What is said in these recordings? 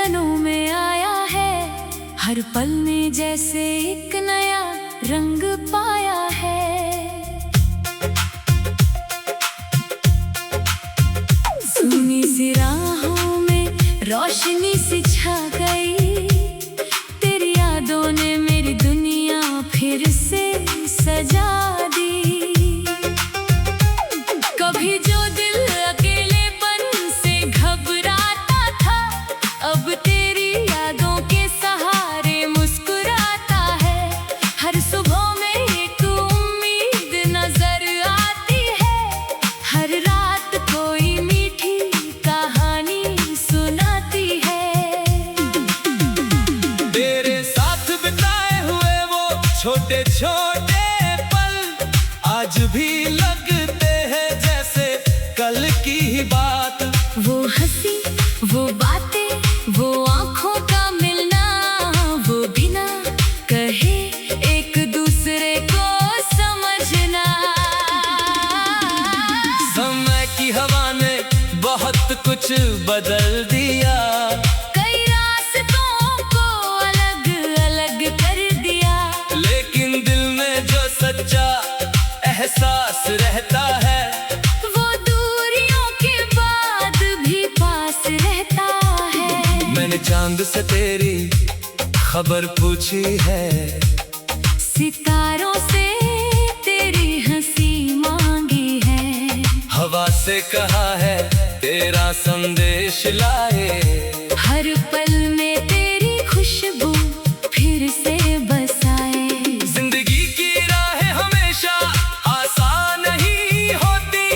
नैनों में आया है, हर पल में जैसे एक नया रंग पाया है। सुनी सी राहों में रोशनी सी छा गई, तेरी यादों ने मेरी दुनिया फिर से सजा दी। कभी जो दिल अकेलेपन से घबराता था, अब तेरी यादों के सहारे मुस्कुराता है। हर सुबह में एक उम्मीद नजर आती है, हर रात कोई मीठी कहानी सुनाती है। तेरे साथ बिताए हुए वो छोटे छोटे पल आज भी लगते हैं जैसे कल की ही बात। वो हंसी, वो बातें, वो आँखों का मिलना, वो बिना कहे एक दूसरे को समझना। समय की हवा ने बहुत कुछ बदल दिया, कई रास्तों को अलग अलग कर दिया, लेकिन दिल में जो सच्चा एहसास रहता है, वो दूरियों के बाद भी पास रहता है। मैंने चांद से तेरी खबर पूछी है, सितारों से तेरी हंसी मांगी है, हवा से कहा है तेरा संदेश लाए। हर पल में तेरी खुशबू फिर से बसाए। जिंदगी की राहें हमेशा आसान नहीं होती,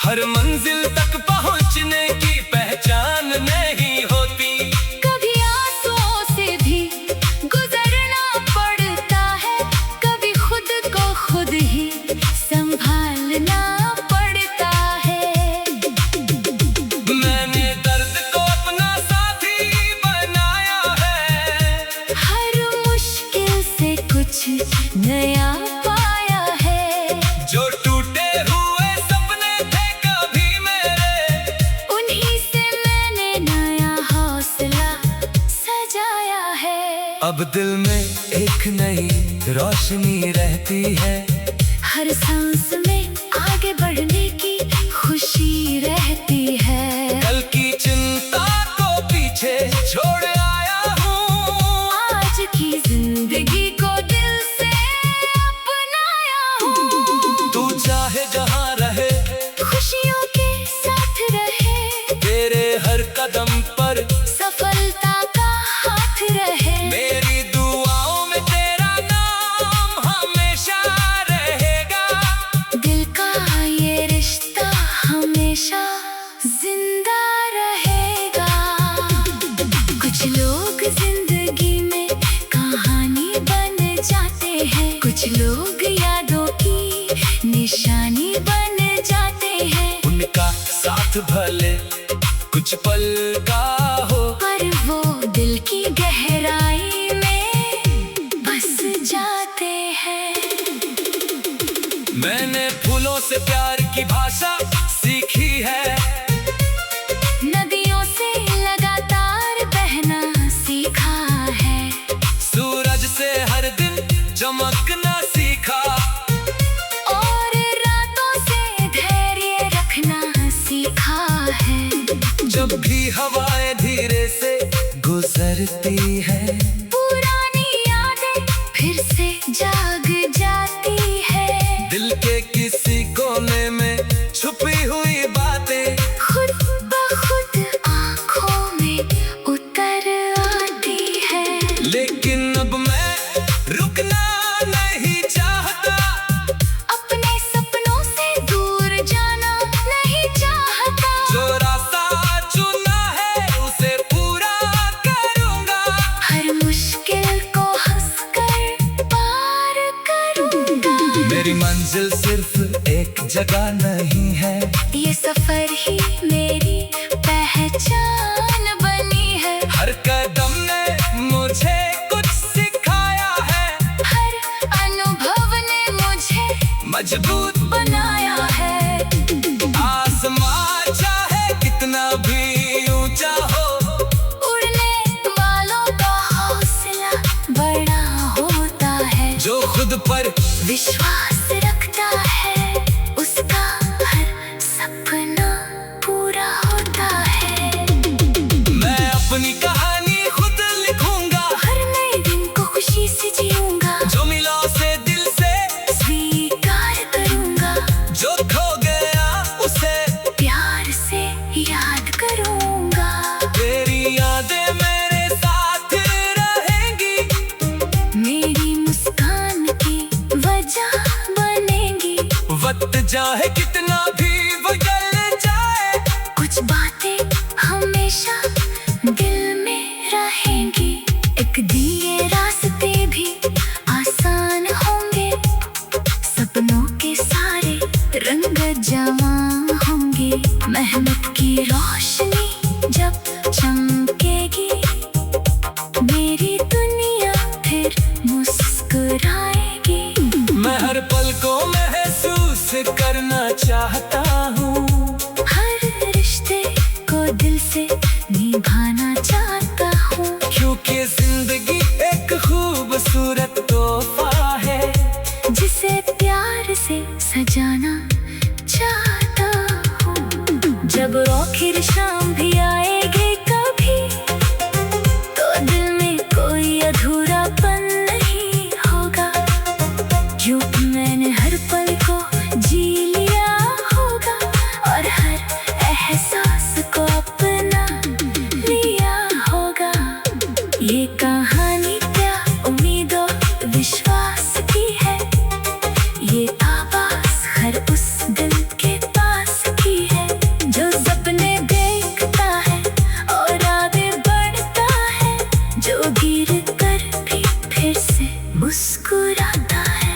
हर मंजिल तक पहुंचने की पहचान नहीं होती। कभी आंसुओं से भी गुजरना पड़ता है, कभी खुद को खुद ही संभालना पड़ता है। मैंने दर्द को अपना साथी बनाया है, हर मुश्किल से कुछ नया पाया है। जो टूटे हुए सपने थे कभी मेरे, उन्हीं से मैंने नया हौसला सजाया है। अब दिल में एक नई रोशनी रहती है, हर सांस में आगे बढ़ने की खुशी रहती है। कल की चिंता को पीछे छोड़ आया हूँ, आज की जिंदगी को दिल से अपनाया हूँ। तू चाहे जहाँ रहे, खुशियों के साथ रहे, तेरे हर कदम पर सफलता का हाथ रहे। मेरी दुआओं में तेरा नाम हमेशा रहेगा, दिल का ये रिश्ता हमेशा जिंदा रहेगा। कुछ लोग जिंदगी में कहानी बन जाते हैं, कुछ लोग यादों की निशानी बन जाते हैं। उनका साथ भले कुछ पल का हो, पर वो दिल की गहराई में बस जाते हैं। मैंने फूलों से प्यार की भाषा सीखी है, नदियों से लगातार बहना सीखा है, सूरज से हर दिन चमकना सीखा, और रातों से धैर्य रखना सीखा है। जब भी हवाएं धीरे से गुजरती है, पुरानी यादें फिर से जाग जाती है। दिल के किसी कोने में छुपी हुई बातें खुद ब खुद आँखों में उतर आती है। लेकिन अब मैं रुकना नहीं चाहता, अपने सपनों से दूर जाना नहीं चाहता। जो रास्ता चुना है उसे पूरा करूंगा, हर मुश्किल को हंसकर पार करूंगा। मेरी मंजिल सिर्फ एक जगह नहीं है, ये सफर ही मेरी पहचान बनी है। हर कदम ने मुझे कुछ सिखाया है, हर अनुभव ने मुझे मजबूत बनाया है। आसमां चाहे कितना भी ऊंचा हो, उड़ने विश्वास रखता है उसका हर सपना पूरा होता है। मैं अपनी कहानी खुद लिखूंगा, हर नए दिन को खुशी से जीऊंगा, जो मिला उसे दिल से स्वीकार करूंगा, जो खो गया उसे प्यार से याद करूंगा। तेरी यादें मेरे साथ रहेंगी, मेरी मुस्कान की वजह बनेंगी। वक्त चाहे कितना भी बदल जाए, कुछ बातें हमेशा दिल में रहेंगी। एक दिए रास्ते भी आसान होंगे, सपनों के सारे रंग जवां होंगे। मेहनत की रोशनी जब चमकेगी, मेरी दुनिया फिर मुस्कुराएगी। मैं हर पल को महसूस करना चाहता हूँ, हर रिश्ते को दिल से निभाना चाहता हूँ। क्योंकि जिंदगी एक खूबसूरत तोहफा है, जिसे प्यार से सजाना चाहता हूँ। जब आखिर शाम भी आएगी कभी, तो दिल में कोई अधूरापन नहीं होगा, क्योंकि मैंने हर पल को जी लिया होगा और हर एहसास को अपना लिया होगा। ये कहानी प्यार, उम्मीदों, विश्वास की है। ये आवाज़ हर उस दिल के पास की है, जो सपने देखता है और आगे बढ़ता है, जो गिर कर भी फिर से मुस्कुराता है।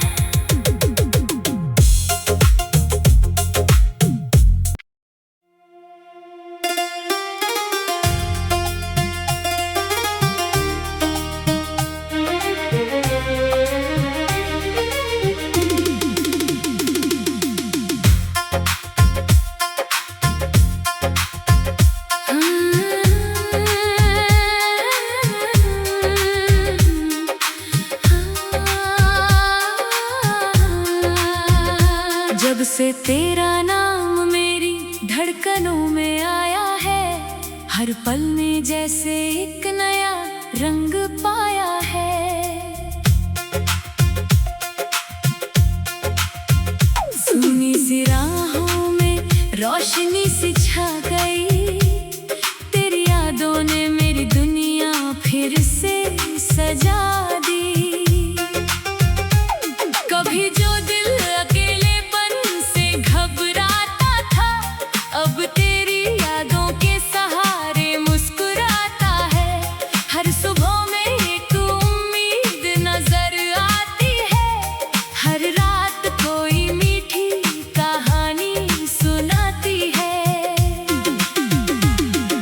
जब से तेरा नाम मेरी धड़कनों में आया है, हर पल में जैसे एक नया रंग पाया है। सुनी सी राहों में रोशनी सी छा गई, तेरी यादों ने मेरी दुनिया फिर से सजा दी। कभी जो दिल अकेलेपन से घबराता था, अब तेरी यादों के सहारे मुस्कुराता है। हर सुबह में एक उम्मीद नजर आती है, हर रात कोई मीठी कहानी सुनाती है।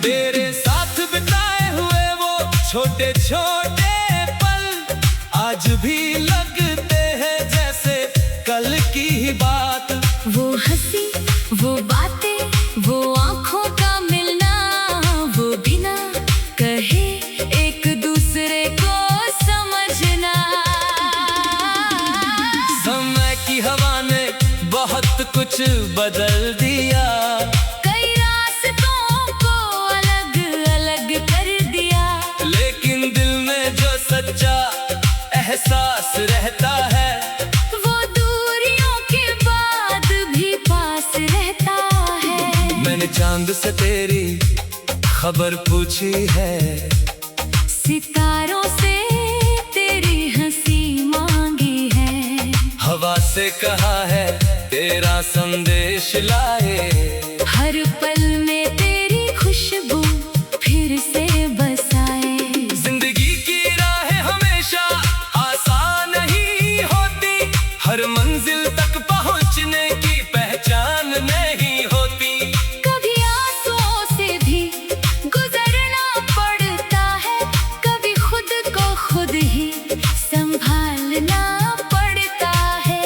तेरे साथ बिताए हुए वो छोटे छोटे पल आज भी लगते हैं जैसे कल की ही बात। वो हंसी, वो बातें, वो आंखों का मिलना, वो बिना कहे एक दूसरे को समझना। समय की हवा ने बहुत कुछ बदल दिया, कई रास्तों को अलग अलग कर दिया, लेकिन दिल में जो सच्चा एहसास रहता है, वो दूरियों के बाद भी पास रहता है। मैंने चांद से तेरी खबर पूछी है, सितारों से तेरी हंसी मांगी है, हवा से कहा है तेरा संदेश लाए। हर पल में तेरी खुशबू फिर से बसाए। जिंदगी की राहें हमेशा आसान नहीं होती, हर मंजिल तक पहुंचने की पहचान नहीं होती। कभी आंसुओं से भी गुजरना पड़ता है, कभी खुद को खुद ही संभालना पड़ता है।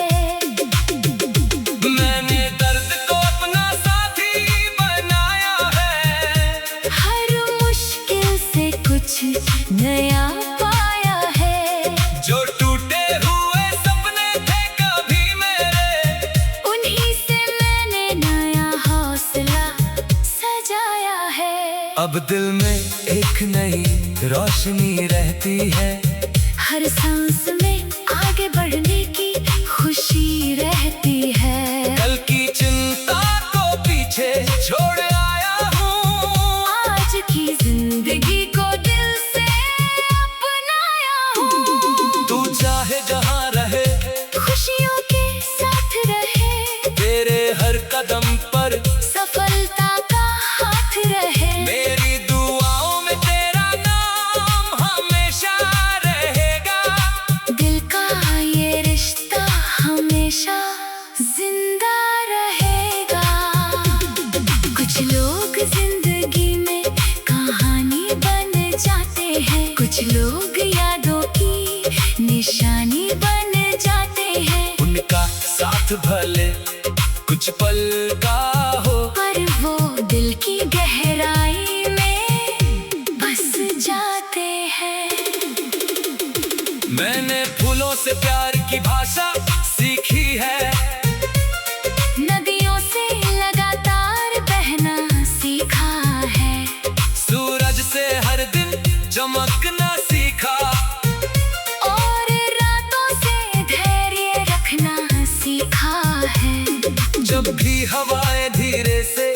मैंने दर्द को अपना साथी बनाया है, हर मुश्किल से कुछ नया पाया है। जो टूटे हुए सपने थे दिल में एक नई रोशनी रहती है। हर सांस में आगे बढ़ने की खुशी रहती है। कल की चिंता को पीछे छोड़ आया हूँ, आज की जिंदगी को दिल से अपनाया हूँ। तू चाहे जहाँ रहे, खुशियों के साथ रहे, तेरे हर कदम पर सफलता का हाथ रहे। मेरी दुआओं में तेरा नाम हमेशा रहेगा। दिल का ये रिश्ता हमेशा जिंदा रहेगा। कुछ लोग जिंदगी में कहानी बन जाते हैं, कुछ लोग यादों की निशानी बन जाते हैं। उनका साथ भले कुछ पल का हो, पर वो दिल की गहराई में बस जाते हैं। मैंने फूलों से प्यार की भाषा सीखी है, नदियों से लगातार बहना सीखा है। सूरज से हर दिन चमकना सीखा, और रातों से धैर्य रखना सीखा है। जब भी हवाएं धीरे से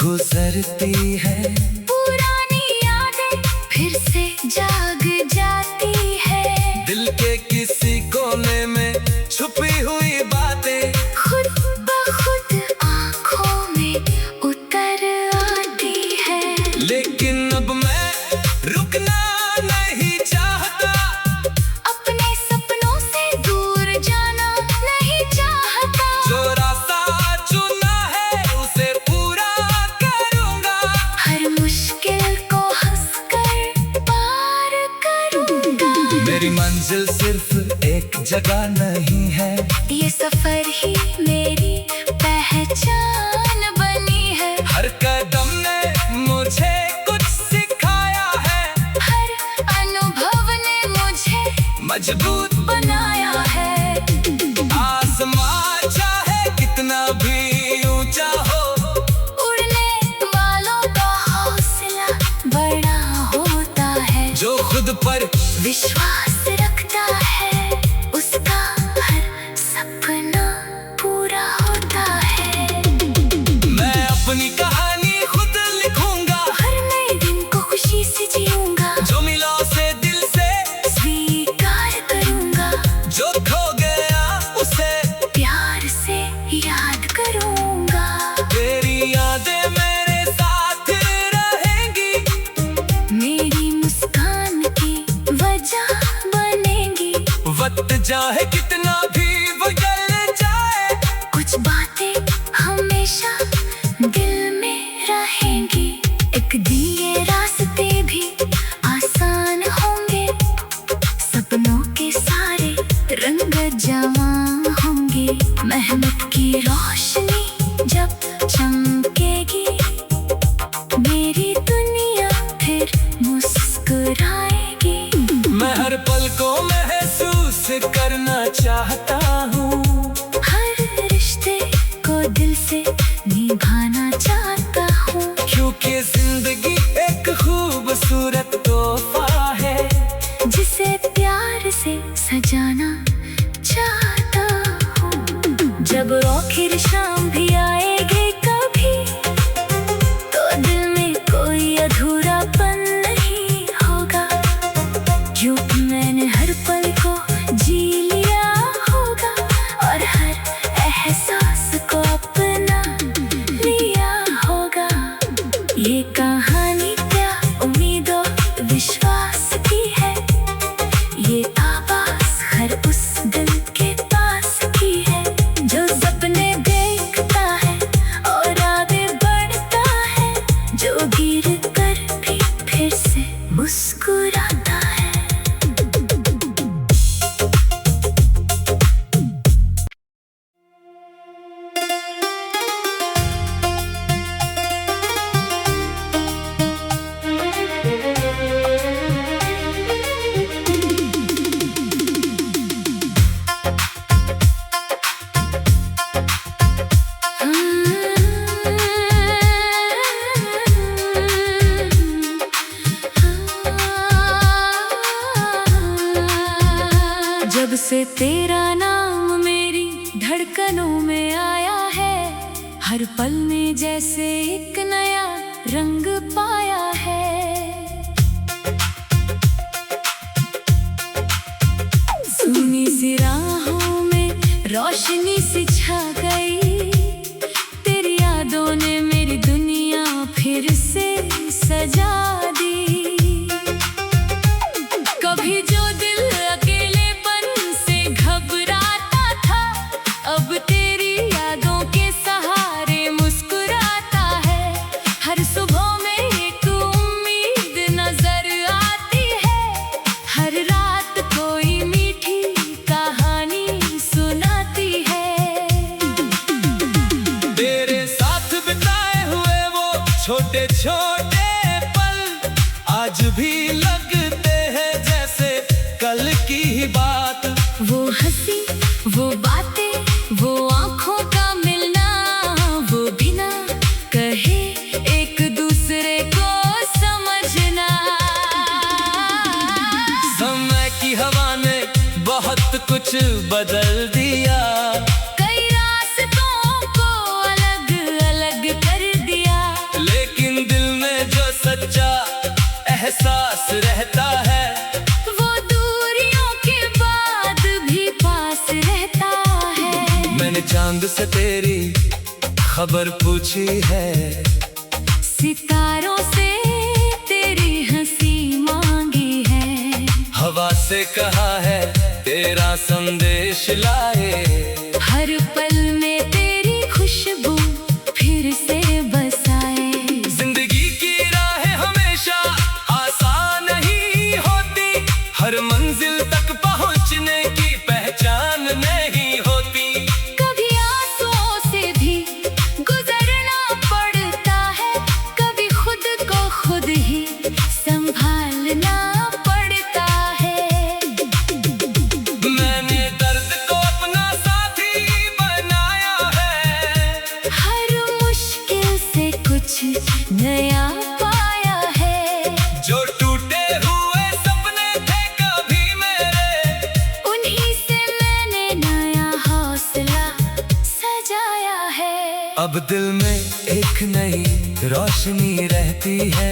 गुजरती है, पुरानी यादें फिर से जाग जाती है। दिल के किसी कोने में छुपी हुई बातें खुद ब खुद आँखों में उतर आती है। लेकिन अब मैं रुकना नहीं चाहता, अपने सपनों से दूर जाना नहीं चाहता। जो रास्ता चुना है उसे पूरा करूंगा। हर मुश्किल को हंसकर पार करूंगा। मेरी मंजिल सिर्फ एक जगह नहीं है, ये सफर ही मेरी पहचान बनी है। हर कदम ने मुझे कुछ सिखाया है, हर अनुभव ने मुझे मजबूत बनाया है। आसमां चाहे कितना भी ऊंचा हो, उड़ने वालों का हौसला बड़ा होता है। जो खुद पर विश्वास रखता है उसका हर सपना पूरा होता है। मैं अपनी कहानी खुद लिखूंगा, हर नए दिन को खुशी से जीऊंगा। जो मिला उसे दिल से स्वीकार करूंगा, जो खो गया उसे प्यार से याद करूंगा। तेरी यादें मेरे साथ रहेंगी, मेरी मुस्कान की वजह बनेगी। वक्त चाहे कितना भी बदल जाए, कुछ बातें हमेशा दिल में रहेंगी। एक दिए रास्ते भी आसान होंगे, सपनों के सारे रंग जवां होंगे। मेहनत की रोशनी जब चमकेगी, मेरी दुनिया फिर मुस्कुराएगी। मैं हर पल को महसूस करना चाहता हूँ, हर रिश्ते को दिल से निभाना चाहता हूँ। क्योंकि जिंदगी एक खूबसूरत तोहफा है, जिसे प्यार से सजाना चाहता हूँ। जब आखिर शाम भी आएगी कभी, तो दिल में कोई अधूरापन नहीं होगा। क्योंकि मैंने हर पल को जी लिया होगा, और हर एहसास को अपना लिया होगा। ये कहानी क्या उम्मीदों विश्वास की है, ये आवाज हर उस दिल के पास की है, जो सपने देखता है और आगे बढ़ता है, जो गिर कर भी फिर से मुस्कुराता है। जब से तेरा नाम मेरी धड़कनों में आया है, हर पल में जैसे एक नया रंग पाया है। सुनी सी राहों में रोशनी सी छा गई, तेरी यादों ने मेरी दुनिया फिर से सजा दी। कभी जो दिल अकेलेपन से घबराता था, अब तेरी यादों के सहारे मुस्कुराता है। हर सुबह में एक उम्मीद नजर आती है, हर रात कोई मीठी कहानी सुनाती है। तेरे साथ बिताए हुए वो छोटे छोटे पल आज भी लगते हैं जैसे कल की ही बात। वो हंसी, वो बातें, वो आंखों का मिलना, वो बिना कहे एक दूसरे को समझना। समय की हवा ने बहुत कुछ बदल दिया, कई रास्तों को अलग अलग कर दिया, लेकिन दिल में जो सच्चा एहसास रहता है, वो दूरियों के बाद भी पास रहता है। मैंने चांद से तेरी खबर पूछी है, सितारों से तेरी हंसी मांगी है, हवा से कहा है तेरा संदेश लाए। हर पल में तेरी खुशबू फिर से बसाए। जिंदगी की राहें हमेशा आसान नहीं होती, हर मंजिल तक पहुंचने की पहचान नहीं होती। कभी आंसुओं से भी गुजरना पड़ता है, कभी खुद को खुद ही संभालना पड़ता है। मैंने दर्द को अपना साथी बनाया है, हर मुश्किल से कुछ नया पाया है। जो टूटे हुए सपने थे कभी मेरे, उन्हीं से मैंने नया हौसला सजाया है। अब दिल में एक नई रोशनी रहती है,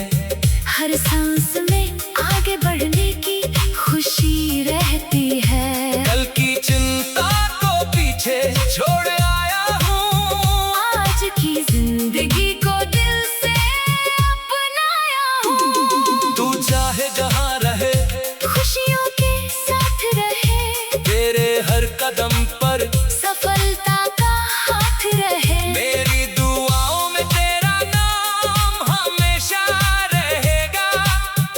हर सांस में आगे बढ़ने की खुशी रहती है। कल की चिंता को पीछे छोड़ आया हूँ, आज की जिंदगी को दिल से अपनाया हूँ। तू चाहे जहाँ रहे, खुशियों के साथ रहे, तेरे हर कदम पर सफलता का हाथ रहे। मेरी दुआओं में तेरा नाम हमेशा रहेगा,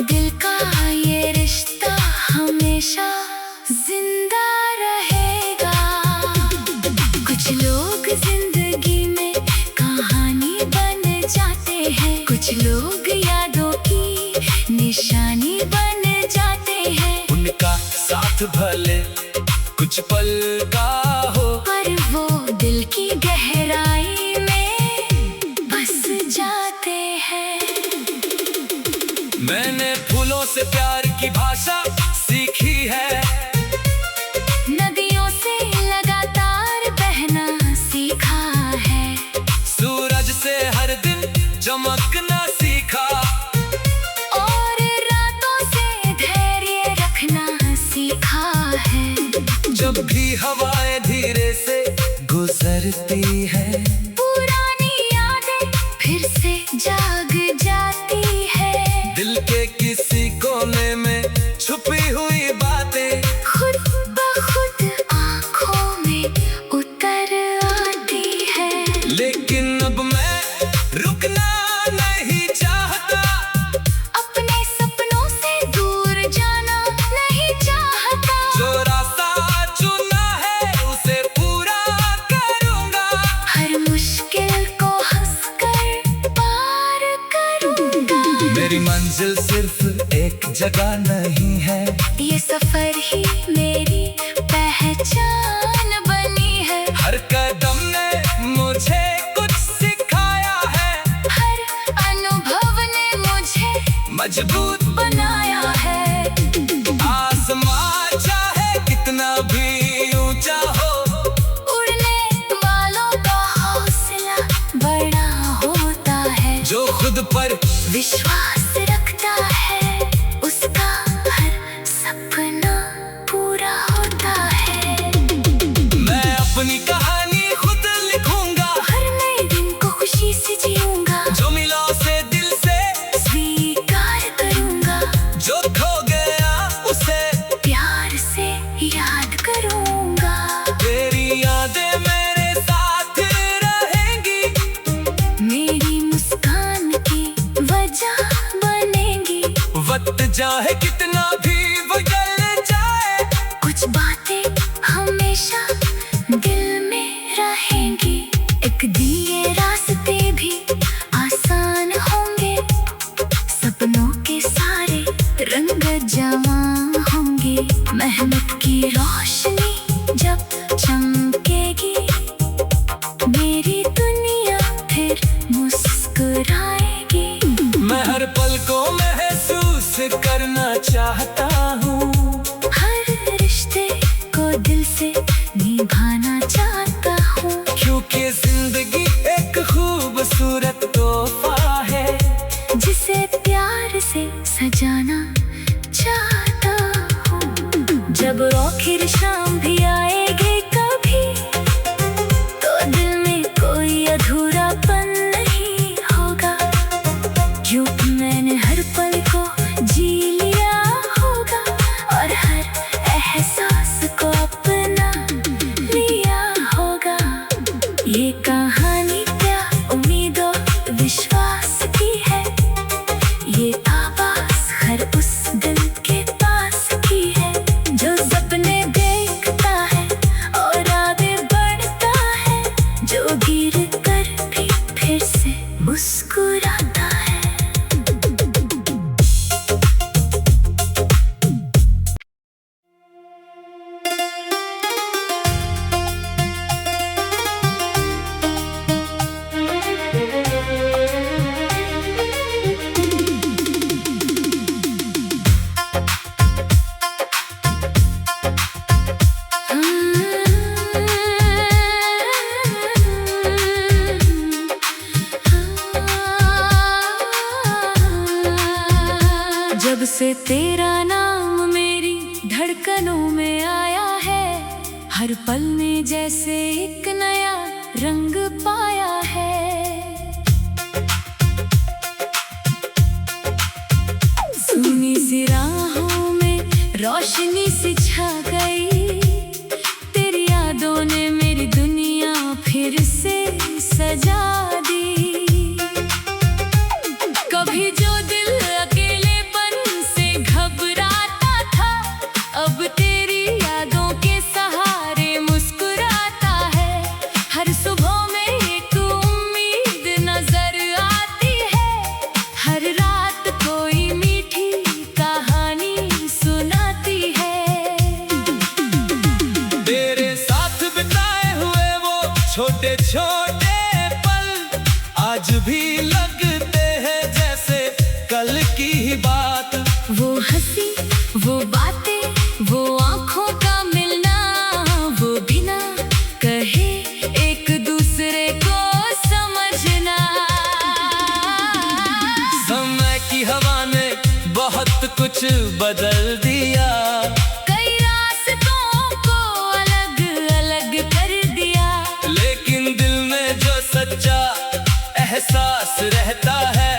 दिल का ये रिश्ता हमेशा जिंदा रहेगा। कुछ लोग जिंदगी में कहानी बन जाते हैं, कुछ लोग यादों की निशानी बन जाते हैं। उनका साथ भले कुछ पल का हो, पर वो दिल की गहराई में बस जाते हैं। मैंने फूलों से प्यार की भाषा सीखी है, नदियों से लगातार बहना सीखा है, सूरज से हर दिन चमकना सीखा, और रातों से धैर्य रखना सीखा है। जब भी हवाएं धीरे से गुजरती है, पुरानी यादें फिर से जाग जाती है। दिल के किसी कोने में छुपी हुई बातें खुद ब खुद आंखों में उतर आती है। लेकिन अब मैं रुकना नहीं चाहता, अपने सपनों से दूर जाना नहीं चाहता। जो रास्ता चुना है उसे पूरा करूंगा, हर मुश्किल को हंसकर पार करूंगा। मेरी मंजिल सिर्फ एक जगह नहीं है, ये सफर ही मेरी पहचान बनी है। हर कदम ने मुझे कुछ सिखाया है, हर अनुभव ने मुझे मजबूत बनाया है। आसमां चाहे कितना भी चाहे कितना भी बदल जाए, कुछ बातें हमेशा दिल में रहेंगी। एक दिए रास्ते भी आसान होंगे, सपनों के सारे रंग जमा होंगे। मेहनत की रोशनी जब चमकेगी, मेरी दुनिया फिर मुस्कुराएगी। मैं हर पल को महसूस करना चाहता हूँ, हर रिश्ते को दिल से निभाना चाहता हूँ। क्योंकि जिंदगी एक खूबसूरत तोहफा है, जिसे प्यार से सजाना चाहता हूँ। जब आखिर शाम भी आएगी कभी, तो दिल में कोई अधूरापन नहीं होगा, क्योंकि मैंने हर पल को जी लिया होगा और हर एहसास को अपना लिया होगा। ये कहानी प्यार, उम्मीद और विश्वास की है, ये आवाज हर उस दिल के पास की है, जो सपने देखता है और आगे बढ़ता है, जो गिर कर भी फिर से मुस्कुराता है। जब से तेरा नाम मेरी धड़कनों में आया है, हर पल में जैसे एक नया रंग पाया है। सुनी सी राहों में रोशनी सी छा गई, तेरी यादों ने मेरी दुनिया फिर से सजा दी। कभी जो दिल अकेलेपन से घबराता था, अब तेरी यादों के सहारे मुस्कुराता है। हर सुबह में एक उम्मीद नजर आती है, हर रात कोई मीठी कहानी सुनाती है। तेरे साथ बिताए हुए वो छोटे छोटे पल आज भी लगते हैं जैसे कल की ही बात। वो हंसी, वो बातें, वो आंखों का मिलना, वो बिना कहे एक दूसरे को समझना। समय की हवा ने बहुत कुछ बदल दिया, कई रास्तों को अलग अलग कर दिया, लेकिन दिल में जो सच्चा एहसास रहता है,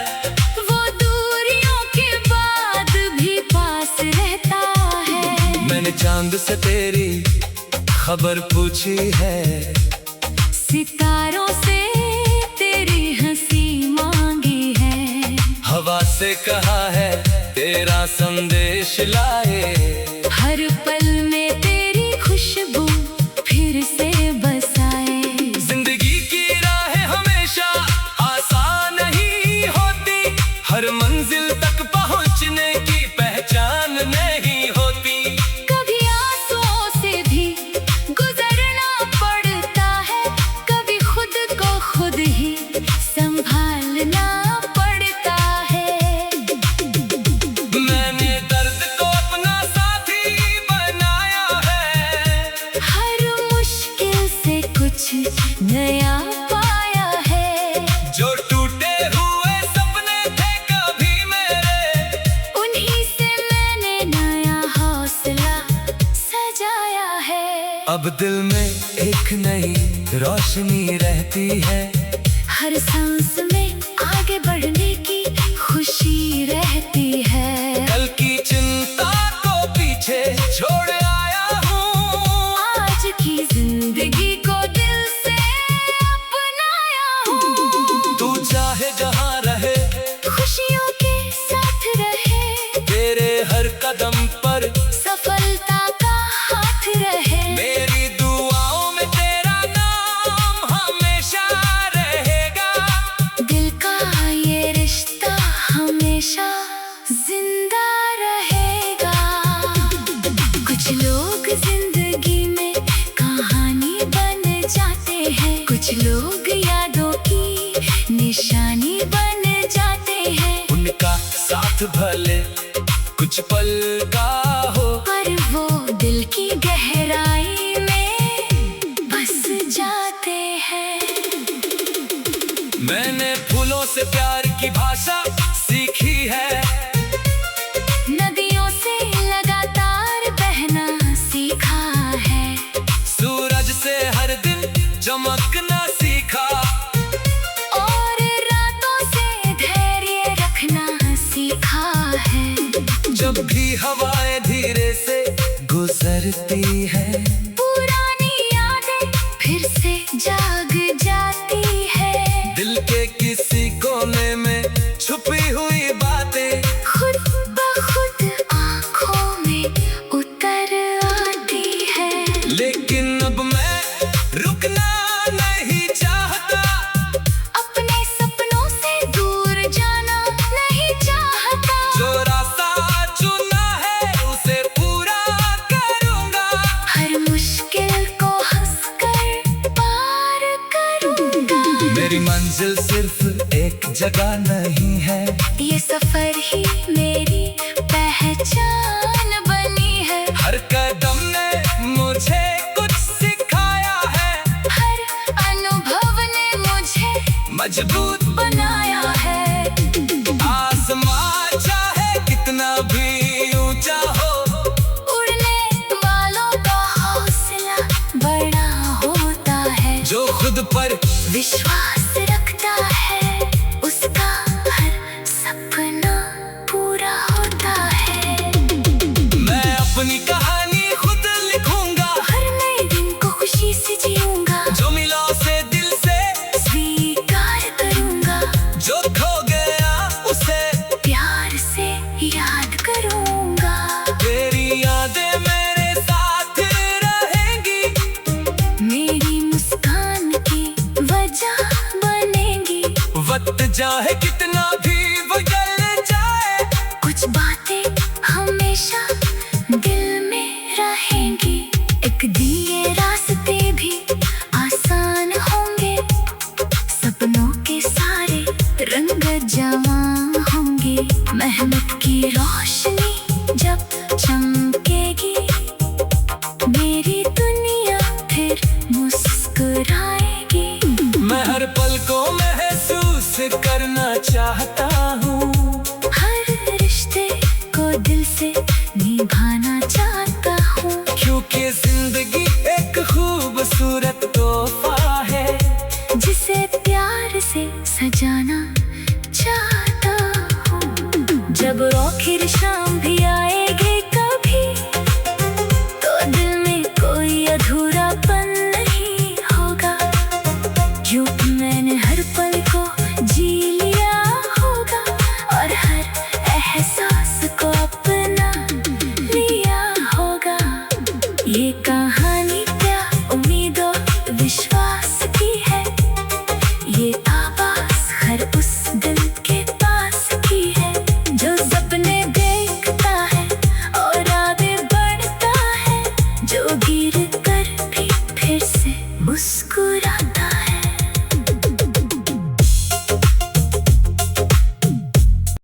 वो दूरियों के बाद भी पास रहता है। मैंने चांद से तेरी खबर पूछी है, सितारों से तेरी हंसी मांगी है, हवा से कहा है तेरा संदेश लाए। हर पल में तेरी खुशबू फिर से बसाए। जिंदगी की राहें हमेशा आसान नहीं होती, हर मंजिल तक पहुंचने की पहचान नहीं होती। कभी आंसुओं से भी गुजरना पड़ता है, कभी खुद को खुद ही संभालना पड़ता है। मैंने दर्द को अपना साथी बनाया है, हर मुश्किल से कुछ नया पाया है। जो टूटे हुए सपने थे कभी मेरे, उन्हीं से मैंने नया हौसला सजाया है। अब दिल में एक नई रोशनी रहती है, हर सांस में आगे बढ़ने की खुशी रहती है। कल की चिंता को पीछे छोड़ आया हूँ, आज की जिंदगी को दिल से अपनाया हूँ। तू चाहे जहाँ रहे, खुशियों के साथ रहे, तेरे हर कदम पर सफलता का हाथ रहे। मेरी दुआओं में तेरा नाम हमेशा रहेगा। दिल का ये रिश्ता हमेशा जिंदा रहेगा। कुछ लोग जिंदगी में कहानी बन जाते हैं, कुछ लोग यादों की निशानी बन जाते हैं। उनका साथ भले कुछ पल का हो, पर वो दिल की गहराई में बस जाते हैं। मैंने फूलों से प्यार की भाषा सीखी है, नदियों से लगातार बहना सीखा है। सूरज से हर दिन चमकना सीखा, और रातों से धैर्य रखना सीखा है। जब भी हवाएं धीरे से गुजरती है, पुरानी यादें फिर से जाग जाती है। दिल के किसी कोने में छुपी हुई बातें खुद ब खुद आंखों में उतर आती है। लेकिन अब मैं रुकना नहीं चाहता, अपने सपनों से दूर जाना नहीं चाहता। जो रास्ता चुना है उसे पूरा करूंगा। हर मुश्किल को हंसकर पार करूंगा। मेरी मंजिल सिर्फ एक जगह नहीं है, ये सफर ही मेरी पहचान बनी है। हर कदम ने मुझे कुछ सिखाया है, हर अनुभव ने मुझे मजबूत बनाया है। आसमां चाहे कितना भी ऊंचा हो, उड़ने वालों का हौसला बड़ा होता है। जो खुद पर विश्वास रखता है उसका हर सपना पूरा होता है। मैं अपनी कहानी खुद लिखूंगा, हर नए दिन को खुशी से जीऊंगा। जो मिला उसे दिल से स्वीकार करूंगा, जो खो गया उसे प्यार से याद करूंगा। तेरी यादें मेरे साथ रहेंगी, मेरी मुस्कान की वजह बनेगी। वक्त चाहे कितना भी बदल जाए, कुछ बातें हमेशा दिल में रहेंगी। एक दिए रास्ते भी आसान होंगे, सपनों के सारे रंग जमा होंगे। मेहनत की रोशनी जब चमकेगी, मेरी दुनिया फिर मुस्कुराएगी। मैं हर पल को महसूस करना चाहता हूँ, हर रिश्ते को दिल से निभाना